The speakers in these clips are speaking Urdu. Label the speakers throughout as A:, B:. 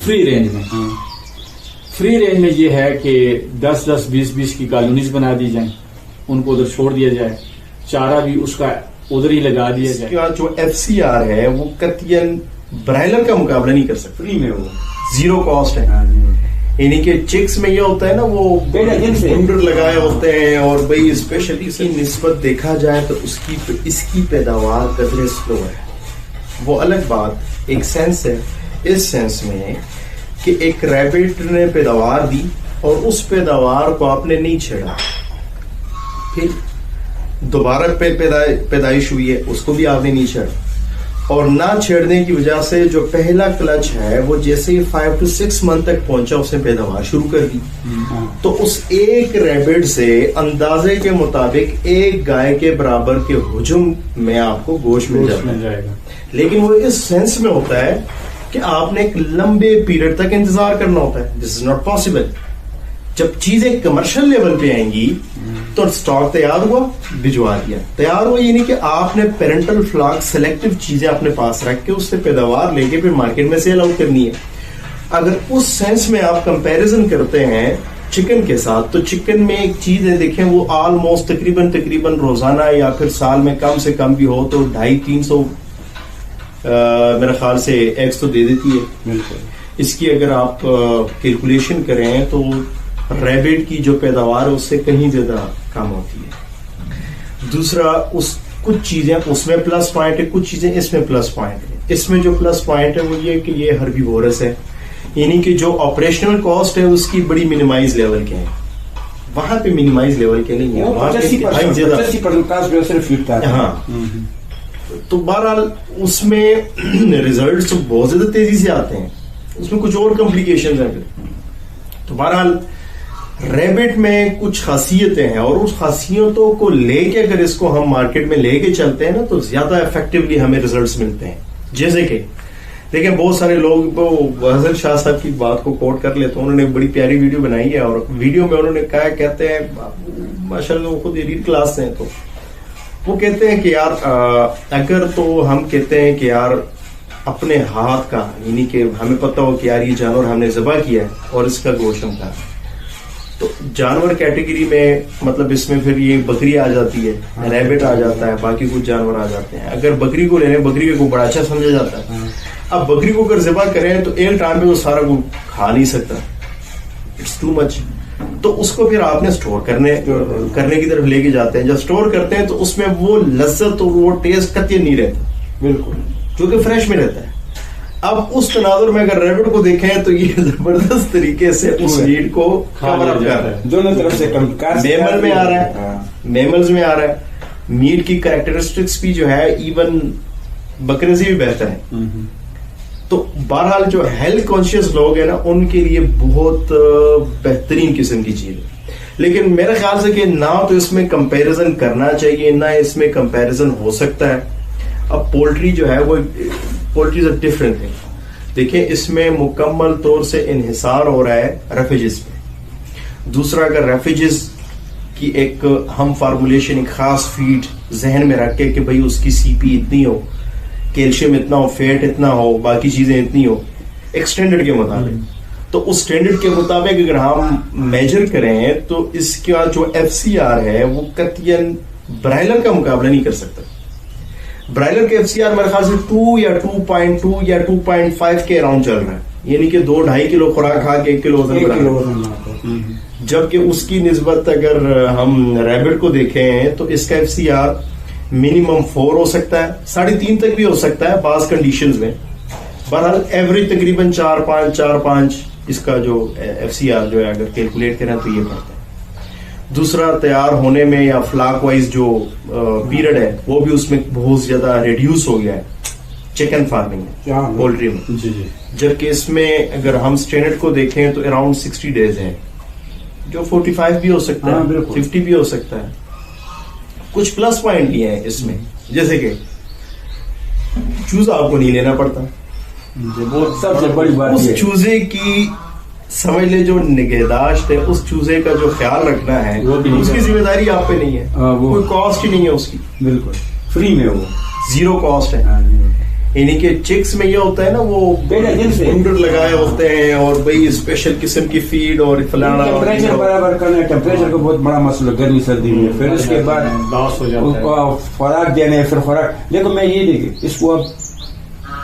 A: فری رینج میں. فری رینج میں یہ ہے کہ 10-10 20-20 کی کالونیز بنا دی جائیں, ان کو ادھر چھوڑ دیا جائے, چارہ بھی اس کا ادھر ہی لگا دیا جائے.
B: جو FCR ہے وہ قطعاً برائلر کا مقابلہ نہیں کر سکتا,
A: فری میں وہ
B: زیرو کاسٹ ہے. یعنی کہ چکس میں یہ ہوتا ہے نا, وہ بنڈر لگائے ہوتے ہیں, اور بھائی اسپیشلی اس کی نسبت دیکھا جائے تو اس کی پیداوار قدرے سلو ہے. وہ الگ بات ایک سینس ہے, اس سینس میں کہ ایک ریبٹ نے پیداوار دی اور اس پیداوار کو آپ نے نہیں چھیڑا, پھر دوبارہ پیدائش ہوئی ہے, اس کو بھی آپ نے نہیں چھیڑا, اور نہ چھیڑنے کی وجہ سے جو پہلا کلچ ہے وہ جیسے ہی 5 to 6 month تک پہنچا اس نے پیداوار شروع کر دی. تو اس ایک ریبٹ سے اندازے کے مطابق ایک گائے کے برابر کے حجم میں آپ کو گوشت مل جائے گا. لیکن وہ اس سینس میں ہوتا ہے کہ آپ نے ایک لمبے پیریڈ تک انتظار کرنا ہوتا ہے. دس از ناٹ پاسبل. جب چیزیں کمرشل لیول پہ آئیں گی تو سٹاک تیار ہوا, بھجوا دیا, تیار ہوا, یعنی کہ آپ نے پیرنٹل فلاک سلیکٹو چیزیں اپنے پاس رکھ کے اس سے پیداوار لے کے پھر مارکیٹ میں سیل آؤٹ کرنی ہے. اگر اس سینس میں آپ کمپیریزن کرتے ہیں چکن کے ساتھ, تو چکن میں ایک چیز ہے, دیکھیں وہ آلموسٹ تقریباً روزانہ یا پھر سال میں کم سے کم بھی ہو تو 250-300 میرا خیال سے ایگز تو دے دیتی ہے. اس کی اگر آپ کیلکولیشن کریں تو ریبٹ کی جو پیداوار ہے اس سے کہیں زیادہ کم ہوتی ہے. دوسرا, کچھ چیزیں اس میں پلس پوائنٹ ہے, کچھ چیزیں اس میں پلس پوائنٹ ہے. اس میں جو پلس پوائنٹ ہے وہ یہ کہ یہ ہربیورس ہے, یعنی کہ جو آپریشنل کاسٹ ہے اس کی بڑی منیمائز لیول کے ہیں. وہاں پہ منیمائز لیول کے نہیں ہے. ہاں, تو بہرحال اس میں ریزلٹس بہت زیادہ تیزی سے آتے ہیں, اس میں کچھ اور کمپلیکیشنز ہیں. تو بہرحال ریبٹ میں کچھ خاصیتیں ہیں, اور اس خاصیتوں کو لے کے اگر اس کو ہم مارکیٹ میں لے کے چلتے ہیں نا تو زیادہ افیکٹولی ہمیں ریزلٹس ملتے ہیں. جیسے کہ دیکھیں بہت سارے لوگ حسن شاہ صاحب کی بات کو کوٹ کر لیتے ہیں, انہوں نے بڑی پیاری ویڈیو بنائی ہے, اور ویڈیو میں انہوں نے کہا, کہتے ہیں ماشاءاللہ وہ خود ایلیٹ کلاس سے ہیں, تو وہ کہتے ہیں کہ یار اگر تو ہم کہتے ہیں کہ یار اپنے ہاتھ کا, یعنی کہ ہمیں پتہ ہو کہ یار یہ جانور ہم نے ذبح کیا ہے اور اس کا گوشت ہم کھا, تو جانور کیٹیگری میں مطلب اس میں پھر یہ بکری آ جاتی ہے, ریبٹ آ جاتا ہے, باقی کچھ جانور آ جاتے ہیں. اگر بکری کو لینے, بکری کو بڑا اچھا سمجھا جاتا ہے. اب بکری کو اگر ذبح کریں تو ایک ٹائم پہ وہ سارا کو کھا نہیں سکتا, اٹس ٹو مچ. تو اس کو پھر آپ نے سٹور کرنے کی طرف لے کے جاتے ہیں. جب سٹور کرتے ہیں تو اس میں وہ لذت اور وہ ٹیسٹ قطعی نہیں رہتا, بالکل, جو کہ فریش میں رہتا ہے. اب اس تناظر میں اگر ریبٹ کو دیکھیں تو یہ زبردست طریقے سے اس میٹ کو کور اپ کر رہا ہے,
A: دونوں طرف سے
B: میمل میں آ رہا ہے, میملز میں آ رہا ہے. میٹ کی کریکٹرسٹکس بھی جو ہے ایون بکرے سے بھی بہتر ہے. تو بہرحال جو ہیلتھ کانشیس لوگ ہیں نا ان کے لیے بہت بہترین قسم کی چیز ہے. لیکن میرے خیال سے کہ نہ تو اس میں کمپیریزن کرنا چاہیے, نہ اس میں کمپیریزن ہو سکتا ہے. اب پولٹری جو ہے وہ poultry is a different thing. دیکھیں اس میں مکمل طور سے انحصار ہو رہا ہے ریفیجز پہ. دوسرا, اگر ریفیجز کی ایک ہم فارمولیشن, ایک خاص فیڈ ذہن میں رکھ کے کہ بھئی اس کی سی پی اتنی ہو, کیلشیم اتنا ہو, فیٹ اتنا ہو, باقی چیزیں اتنی ہو, ایک سٹینڈرڈ کے مطابق, تو اس سٹینڈرڈ کے مطابق اگر ہم میجر کریں تو اس کا جو FCR ہے وہ قطعاً برائلر کا مقابلہ نہیں کر سکتا. برائلر کے FCR میرے خیال سے 2 یا 2.2 یا 2.5 کے اراؤنڈ چل رہا ہے, یعنی کہ 2-2.5 کلو خوراک کھا کے 1 کلو وزن, جبکہ اس کی نسبت اگر ہم ریبٹ کو دیکھیں تو اس کا FCR منیمم 4 ہو سکتا ہے, 3.5 تک بھی ہو سکتا ہے بعض کنڈیشنز میں. بہرحال ایوریج تقریباً 4.5 اس کا جو FCR جو ہے اگر کیلکولیٹ کریں تو یہ پڑتا ہے. دوسرا, تیار ہونے میں یا فلاک وائز جو پیریڈ ہے وہ بھی اس میں بہت زیادہ ریڈیوس ہو گیا ہے چکن فارمنگ میں, پولٹری میں. جبکہ اس میں اگر ہم اسٹینڈرڈ کو دیکھیں تو اراؤنڈ 60 days ہے, جو 45 بھی ہو سکتا ہے, 50 بھی ہو سکتا ہے. کچھ پلس پوائنٹ بھی ہیں اس میں, جیسے کہ چوزا آپ کو نہیں لینا پڑتا.
A: سب سے بڑی بات
B: اس چوزے کی سمجھ لے جو نگہداشت ہے, اس چوزے کا جو خیال رکھنا ہے اس کی ذمہ داری آپ پہ نہیں ہے, کوئی کاسٹ ہی نہیں ہے اس کی,
A: بالکل فری میں, وہ
B: زیرو کاسٹ ہے. یعنی کہ چکس میں یہ ہوتا ہے نا وہ
C: پہلے دن سے
B: پاؤڈر لگائے ہوتے ہیں اور بھائی اسپیشل قسم کی فیڈ اور فلانا
C: ٹیمپریچر برابر کرنا ہے. ٹیمپریچر کا بہت بڑا مسئلہ گرمی سردی میں. پھر اس کے بعد
A: لاس ہو جاتا ہے.
C: خوراک دینے, پھر خوراک دیکھو میں یہ دیکھ اس کو اب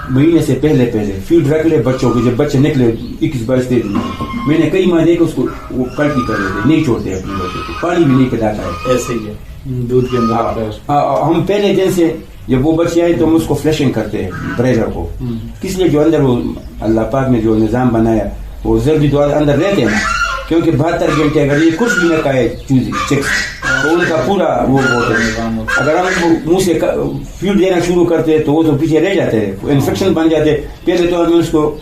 C: مہینے سے پہلے فیڈ رکھ لے بچوں کو. جب بچے نکلے 21-22 دن میں نے کئی ماہ دیکھے اس کو وہ کلٹی کر لیتے, نہیں چھوڑتے اپنے بچوں کو, پانی بھی نہیں پلاتا ہے.
B: ایسے ہی ہے
A: دودھ کے اندر.
C: ہم پہلے دن سے جب وہ بچے آئے تو ہم اس کو فلیشنگ کرتے ہیں بریلر کو, کس لیے جو اندر وہ اللہ پاک نے جو نظام بنایا وہ ضروری دور اندر رہتے ہیں, کیونکہ 72 گھنٹے اگر یہ کچھ بھی نہ کھائے چوزی چکس تو ان کا پورا وہ ہوتا ہے. اگر ہم منہ سے فیڈ دینا شروع کرتے تو وہ تو پیچھے رہ جاتے ہیں, انفیکشن بن جاتے. پہلے تو ہم اس کو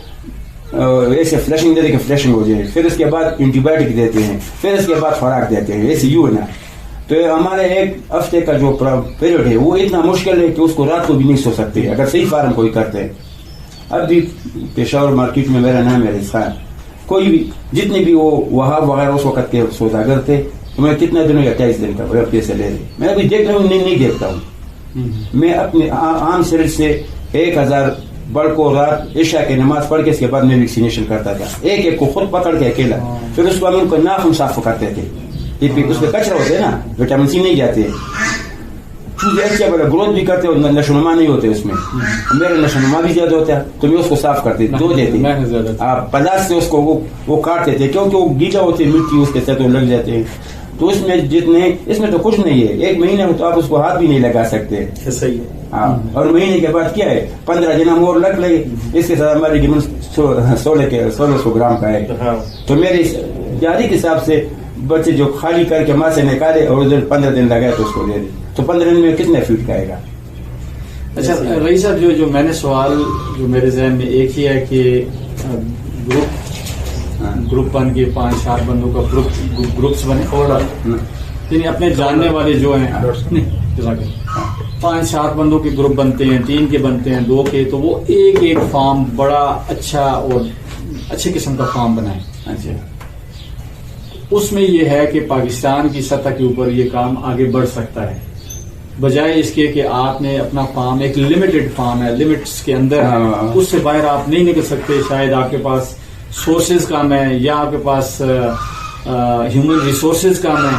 C: ایسے فلیشنگ دیتے کہ فلیشنگ ہو جائے, پھر اس کے بعد اینٹی بایوٹک دیتے ہیں, پھر اس کے بعد خوراک دیتے ہیں, ایسے یوں نا. تو ہمارے ایک ہفتے کا جو پیریڈ ہے وہ اتنا مشکل ہے کہ اس کو رات کو بھی نہیں سو سکتے اگر صحیح فارم کوئی کرتے ہیں. اب بھی پشاور مارکیٹ میں میرا نام ہے رضوان, کوئی بھی جتنے بھی وہ وہاب وغیرہ اس وقت کے سوداگر تھے تو میں کتنے دنوں یا 28 دن کا پیسے لے رہے. میں ابھی دیکھ رہا ہوں, نہیں دیکھتا ہوں. میں اپنے عام سیلڈ سے 1000 بڑھ کو رات عشاء کی نماز پڑھ کے اس کے بعد میں ویکسینیشن کرتا تھا, ایک کو خود پکڑ کے اکیلا. پھر اس کو ہم ان کو ناخن صاف کرتے تھے, اس پہ کچرا ہوتے ہیں نا, وٹامن سی نہیں جاتے, چوزے اچھا بڑا گروتھ بھی کرتے اور نشو نما نہیں ہوتے اس میں. میرا نشو نما بھی زیادہ ہوتا ہے تو میں اس کو صاف کرتے دو دیتے آپ 50 سے اس کو وہ کاٹتے تھے کیونکہ وہ گیلا ہوتے مٹی اس کے ساتھ لگ جاتے ہیں. تو اس میں جتنے اس میں تو کچھ نہیں ہے, 1 مہینے میں تو آپ اس کو ہاتھ بھی نہیں لگا سکتے.
B: صحیح ہے.
C: ہاں, اور مہینے کے بعد کیا ہے 15 دن ہم اور لگ لگے, اس کے ساتھ ہماری 1600 گرام کا ہے. تو میرے جاری کے حساب سے بچے جو خالی کر کے ماں سے نکالے اور ادھر 15 دن لگائے تو اس کو دے دے, تو 15 دن میں کتنے فیٹ کھائے گا.
A: اچھا رئیس صاحب, جو میں نے سوال جو میرے ذہن میں ایک ہی ہے کہ گروپ بن کے 5-4 بندوں کا گروپس بنے, یعنی اپنے جاننے والے جو ہیں 5-4 بندوں کے گروپ بنتے ہیں, 3 کے بنتے ہیں, 2 کے, تو وہ ایک فارم بڑا اچھا اور اچھے قسم کا فارم بنائیں.
C: اچھا,
A: اس میں یہ ہے کہ پاکستان کی سطح کے اوپر یہ کام آگے بڑھ سکتا ہے, بجائے اس کے کہ آپ نے اپنا فارم ایک لمیٹڈ فارم ہے, لمٹس کے اندر ہے, اس سے باہر آپ نہیں نکل سکتے. شاید آپ کے پاس سورسز کم ہے یا آپ کے پاس ہیومن ریسورسز کم ہے.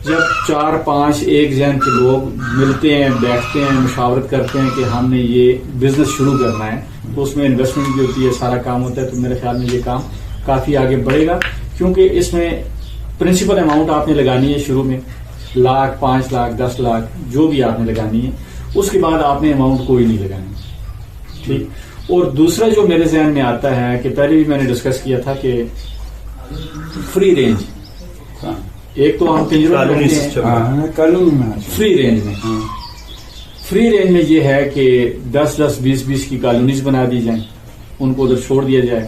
A: جب 4-5 ایک ذہن کے لوگ ملتے ہیں, بیٹھتے ہیں, مشاورت کرتے ہیں کہ ہم نے یہ بزنس شروع کرنا ہے, تو اس میں انویسٹمنٹ بھی ہوتی ہے, سارا کام ہوتا ہے, تو میرے خیال میں یہ کام کافی آگے بڑھے گا. کیونکہ اس میں پرنسپل اماؤنٹ آپ نے لگانی ہے شروع میں, 1 لاکھ 5 لاکھ 10 لاکھ جو بھی آپ نے لگانی ہے, اس کے بعد آپ نے اماؤنٹ کوئی نہیں لگانی. ٹھیک. اور دوسرا جو میرے ذہن میں آتا ہے کہ پہلے بھی میں نے ڈسکس کیا تھا کہ فری رینج, ایک تو ہم فری رینج میں, فری رینج میں یہ ہے کہ 10-10 20-20 کی کالونیز بنا دی جائیں, ان کو ادھر چھوڑ دیا جائے,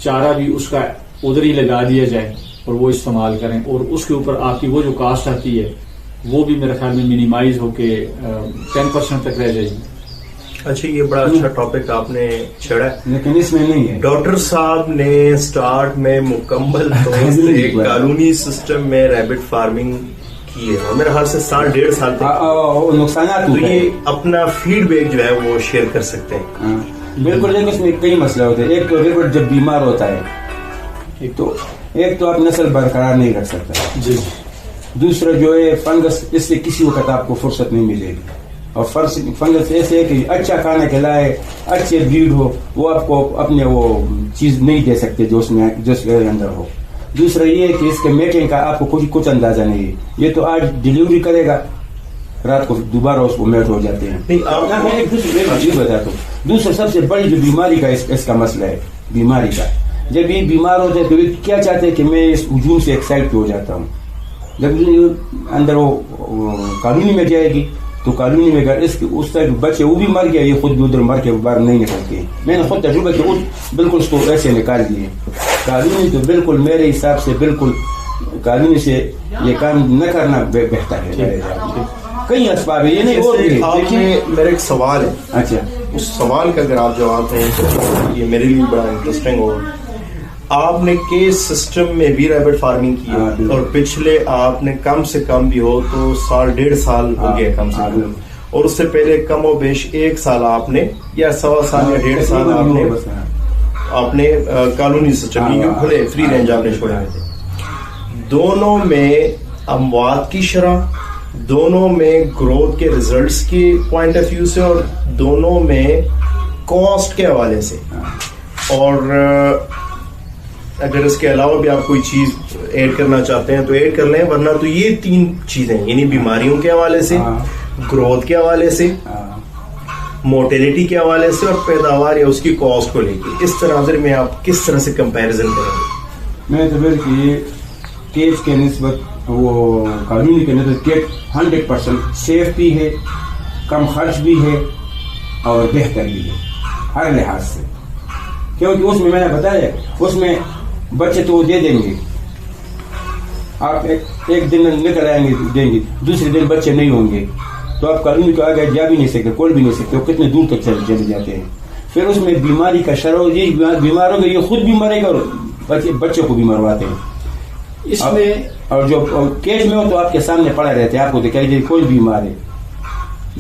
A: چارہ بھی اس کا ادھر ہی لگا دیا جائے اور وہ استعمال کریں, اور اس کے اوپر آپ کی وہ جو کاسٹ آتی ہے وہ بھی میرے خیال میں منیمائز ہو کے 10% تک رہ جائے گی.
B: اچھا, یہ بڑا اچھا ٹاپک آپ نے چھیڑا,
C: لیکن اس میں نہیں ہے.
B: ڈاکٹر صاحب نے سٹارٹ میں مکمل طور سے ایک قانونی سسٹم میں ریبٹ فارمنگ کی ہے, میرے خیال سے 1.5 سال تک
C: نقصانات,
B: تو یہ اپنا فیڈ بیک جو ہے وہ شیئر کر سکتے ہیں.
C: بالکل, لیکن اس میں کئی مسئلے ہوتے ہیں. ایک تو ریبٹ جب بیمار ہوتا ہے, ایک تو آپ نسل برقرار نہیں رکھ سکتا جی. دوسرا جو ہے فنگس, اس سے کسی وقت آپ کو فرصت نہیں ملے گی, اور فنگس ایسے ہے کہ اچھا کھانا کھلائے, اچھے بریڈ ہو, وہ آپ کو اپنے وہ چیز نہیں دے سکتے جو اس کے اندر ہو. دوسرا یہ ہے کہ اس کے میٹنگ کا آپ کو کچھ اندازہ نہیں ہے. یہ تو آج ڈلیوری کرے گا, رات کو دوبارہ اس کو میٹ ہو جاتے ہیں. ایک دوسری بتاتا ہوں, دوسرا سب سے بڑی جو بیماری کا اس کا مسئلہ ہے, بیماری کا جب یہ بیمار ہوتے ہیں تو یہ کیا چاہتے ہیں کہ میں اس ہجوم سے ایکسائٹ ہو جاتا ہوں. جب اندر وہ کالونی میں جائے گی تو کالونی میں اس تک بچے وہ بھی مر گیا, یہ خود بھی ادھر مر کے باہر نہیں نکلتے. میں نے خود تجربہ کیا, بالکل اس کو ایسے نکال دیے. کالونی تو بالکل میرے حساب سے بالکل کالونی سے یہ کام نہ کرنا بہتر ہے. کئی اسباب ہے, یہ نہیں.
B: اور میرا ایک سوال ہے,
C: اچھا
B: اس سوال کا اگر آپ جواب دیں تو یہ میرے لیے بڑا انٹرسٹنگ ہوگا. آپ نے کیس سسٹم میں بھی ریبٹ فارمنگ کی ہے, اور پچھلے آپ نے کم سے کم بھی ہو تو 1.5 سال ہو گیا کم سے کم, اور اس سے پہلے کم و بیش 1 سال آپ نے یا 1.25 سال یا 1.5 سال آپ نے کالونی سے چلی کھلے فری رینج آپ نے چھوڑے ہوئے تھے. دونوں میں اموات کی شرح، دونوں میں گروتھ کے ریزلٹس کی پوائنٹ آف ویو سے، اور دونوں میں کاسٹ کے حوالے سے. اور اگر اس کے علاوہ بھی آپ کوئی چیز ایڈ کرنا چاہتے ہیں تو ایڈ کر لیں، ورنہ تو یہ 3 چیزیں یعنی بیماریوں کے حوالے سے، گروتھ کے حوالے سے، موٹیلٹی کے حوالے سے، اور پیداوار یا اس کی کاسٹ کو لے کے، اس تناظر میں آپ کس طرح سے کمپیریزن کریں گے؟
C: میں تو کہ کیج کے نسبت وہ کالونی کے نسبت کیج 100% سیف بھی ہے، کم خرچ بھی ہے اور بہتر بھی ہے ہر لحاظ سے. کیونکہ اس میں نے بتایا اس میں بچے تو وہ دے دیں گے، آپ ایک دن نکل آئیں گے دیں گے، دوسرے دن بچے نہیں ہوں گے تو آپ کالونی کو آگے جا بھی نہیں سکتے، کھول بھی نہیں سکتے، وہ کتنے دور تک چلے جاتے ہیں. پھر اس میں بیماری کا شرح، یہ بیمار ہوگا، یہ خود بھی مرے گا اور بچوں کو بھی مرواتے ہیں.
A: اس میں
C: اور جو کیج میں ہو تو آپ کے سامنے پڑا رہتے ہیں، آپ کو دکھائی دے کوئی بیمار ہے.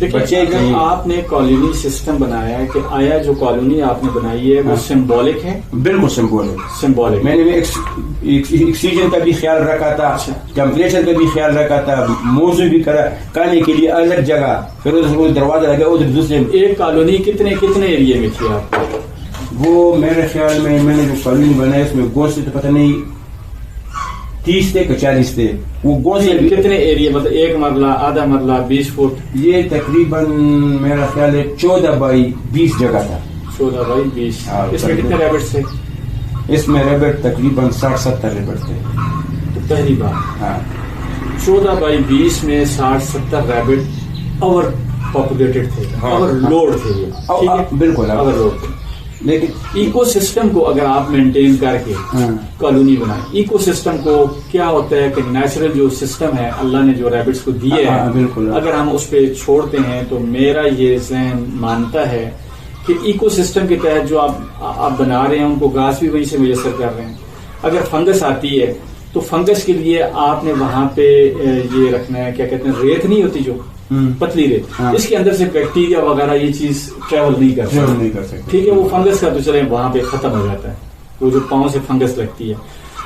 A: دیکھیے اگر آپ نے کالونی سسٹم بنایا ہے کہ آیا جو کالونی آپ نے بنائی ہے وہ سمبولک ہے؟
C: بالکل سمبولک. میں نے آکسیجن کا بھی خیال رکھا تھا، ٹیمپریچر کا بھی خیال رکھا تھا، موضوع بھی کرا، کھانے کے لیے الگ جگہ، پھر دروازہ لگا ادھر دوسرے.
A: ایک کالونی کتنے ایریے میں تھی آپ کو؟
C: وہ میرے خیال میں نے جو کالونی بنایا اس میں گوشت تو پتہ نہیں 30 تھے کہ 40 تھے. وہ گوشت
A: کتنے ایریا، مطلب 1 مرلہ، آدھا مرلہ، 20 فٹ؟
C: یہ تقریباً میرا خیال ہے 14 بائی 20 جگہ تھا.
A: 14 بائی 20. اس میں کتنے ریبٹ تھے؟
C: اس میں ریبٹ تقریباً 60-70 ریبٹ تھے.
A: تو پہلی بات 14 بائی 20 میں 60-70 ریبٹ اوور پاپولیٹڈ تھے، اوور لوڈ تھے.
C: بالکل
A: اوور لوڈ تھے.
C: لیکن
A: ایکو سسٹم کو اگر آپ مینٹین کر کے کالونی بنائیں، ایکو سسٹم کو کیا ہوتا ہے کہ نیچرل جو سسٹم ہے اللہ نے جو ریبٹس کو دیے ہے، اگر ہم اس پہ چھوڑتے ہیں تو میرا یہ ذہن مانتا ہے کہ ایکو سسٹم کے تحت جو آپ بنا رہے ہیں ان کو گھاس بھی وہیں سے میسر کر رہے ہیں. اگر فنگس آتی ہے تو فنگس کے لیے آپ نے وہاں پہ یہ رکھنا ہے، کیا کہتے ہیں، ریت نہیں ہوتی جو پتلی ریت، اس کے اندر سے بیکٹیریا وغیرہ یہ چیز ٹریول نہیں کر سکتی. ٹھیک ہے، وہ فنگس کا تو چلے وہاں پہ ختم ہو جاتا ہے، وہ جو پاؤں سے فنگس لگتی ہے.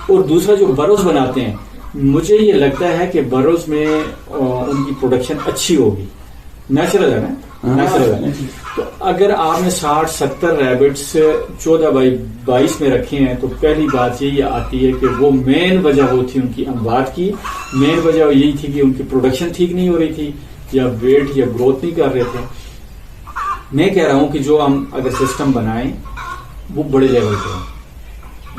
A: اور دوسرا جو بروز بناتے ہیں، مجھے یہ لگتا ہے کہ بروز میں ان کی پروڈکشن اچھی ہوگی، نیچرل ہے نا، نیچرل ہے. تو اگر آپ نے 60-70 ریبٹس 14 بائی 22 میں رکھے ہیں تو پہلی بات یہی آتی ہے کہ وہ مین وجہ وہ تھی ان کی اموات کی، مین وجہ یہی تھی کہ ان کی پروڈکشن ٹھیک نہیں ہو رہی تھی، یا ویٹ یا گروتھ نہیں کر رہے تھے. میں کہہ رہا ہوں کہ جو ہم اگر سسٹم بنائیں وہ بڑے لیول پہ ہو،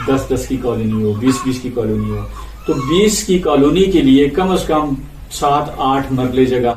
A: 10-10 کی کالونی ہو، 20-20 کی کالونی ہو، تو 20 کی کالونی کے لیے کم از کم 7-8 مرلے جگہ